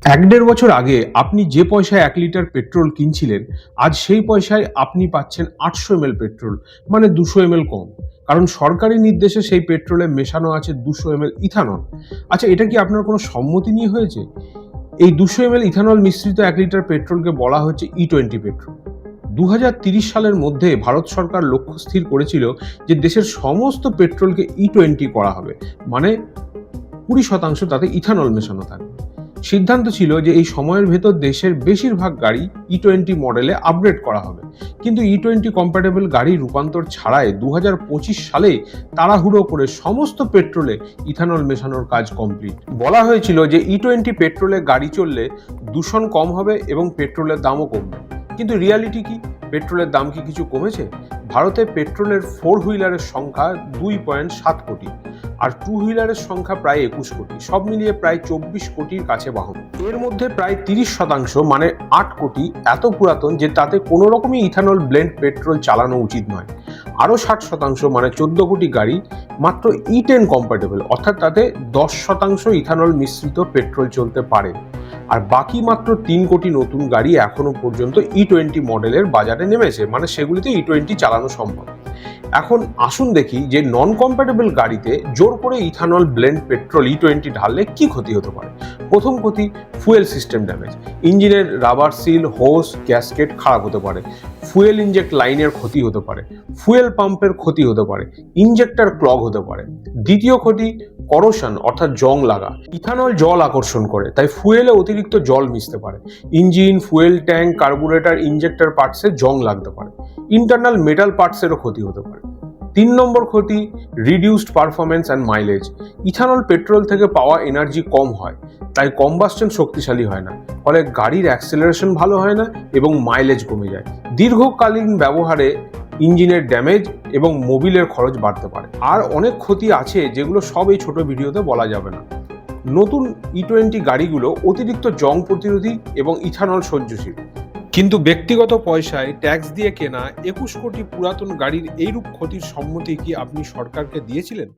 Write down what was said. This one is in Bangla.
১-১.৫ বছর আগে আপনি যে পয়সায় ১ লিটার পেট্রোল কিনছিলেন, আজ সেই পয়সায় আপনি পাচ্ছেন ৮০০ ml পেট্রোল, মানে ২০০ ml কম। কারণ সরকারি নির্দেশে সেই পেট্রোলে মেশানো আছে ২০০ ml ইথানল। আচ্ছা, এটা কি আপনার কোনো সম্মতি নিয়ে হয়েছে? এই ২০০ ml ইথানল মিশ্রিত ১ লিটার পেট্রোলকে বলা হচ্ছে E20 পেট্রোল। ২০৩০ সালের মধ্যে ভারত সরকার লক্ষ্য স্থির করেছিল যে দেশের সমস্ত পেট্রোলকে E20 করা হবে, মানে ২০% তাতে ইথানল মেশানো থাকবে। সিদ্ধান্ত ছিল যে এই সময়ের ভেতর দেশের বেশিরভাগ গাড়ি E20 মডেলে আপগ্রেড করা হবে, কিন্তু E20 কম্প্যাটেবল গাড়ি রূপান্তর ছাড়াই ২০২৫ সালে তাড়াহুড়ো করে সমস্ত পেট্রোলে ইথানল মেশানোর কাজ কমপ্লিট। বলা হয়েছিল যে E20 পেট্রোলে গাড়ি চললে দূষণ কম হবে এবং পেট্রোলের দামও কমবে, কিন্তু রিয়ালিটি কি? পেট্রোলের দাম কি কিছু কমেছে? ভারতে পেট্রোলের 4 হুইলারের সংখ্যা 2.7 কোটি, আর 2 হুইলারের সংখ্যা প্রায় 21 কোটি, সব মিলিয়ে প্রায় 24 কোটির কাছে বাহন। এর মধ্যে প্রায় 30% মানে 8 কোটি এত পুরাতন যে তাতে কোনো রকমই ইথানল ব্লেন্ড পেট্রোল চালানো উচিত নয়। আরও 60% মানে 14 কোটি গাড়ি মাত্র E10 কম্প্যাটেবল, অর্থাৎ তাতে 10% ইথানল মিশ্রিত পেট্রোল চলতে পারে। আর বাকি মাত্র 3 কোটি নতুন গাড়ি এখনো পর্যন্ত E20 মডেলের বাজারে নেমেছে, মানে সেগুলিতে E20 চালানো সম্ভব। এখন আসুন দেখি যে নন কম্প্যাটেবল গাড়িতে জোর করে ইথানল ব্লেন্ড পেট্রোল E20 ঢাললে কি ক্ষতি হতে পারে। প্রথম ক্ষতি, ফুয়েল সিস্টেম ড্যামেজ। ইঞ্জিনের রাবার সিল, হোস, গ্যাসকেট খারাপ হতে পারে। ফুয়েল ইনজেক্ট লাইনের ক্ষতি হতে পারে। ফুয়েল পাম্পের ক্ষতি হতে পারে। ইনজেক্টর ক্লগ হতে পারে। দ্বিতীয় ক্ষতি, করোশন অর্থাৎ জং লাগা। ইথানল জল আকর্ষণ করে, তাই ফুয়েলে অতিরিক্ত জল মিশতে পারে। Engine, fuel tank, carburettor, injector পার্টসে জং লাগতে পারে। ইন্টারনাল মেটাল পার্টসেরও ক্ষতি হতে পারে। 3 নম্বর ক্ষতি, reduced performance and mileage. Ethanol petrol থেকে পাওয়া এনার্জি কম হয়, তাই কম্বাস্টন শক্তিশালী হয় না, ফলে গাড়ির অ্যাক্সেলারেশন ভালো হয় না এবং মাইলেজ কমে যায়। দীর্ঘকালীন ব্যবহারে ইঞ্জিনের ড্যামেজ এবং মোবিলের খরচ বাড়তে পারে। আর অনেক ক্ষতি আছে যেগুলো সব এই ছোট ভিডিওতে বলা যাবে না। নতুন E20 গাড়িগুলো অতিরিক্ত জং প্রতিরোধী এবং ইথানল সহ্যশীল, কিন্তু ব্যক্তিগত পয়সায় ট্যাক্স দিয়ে কেনা 21 কোটি পুরাতন গাড়ির এইরূপ ক্ষতির সম্মতি কি আপনি সরকারকে দিয়েছিলেন?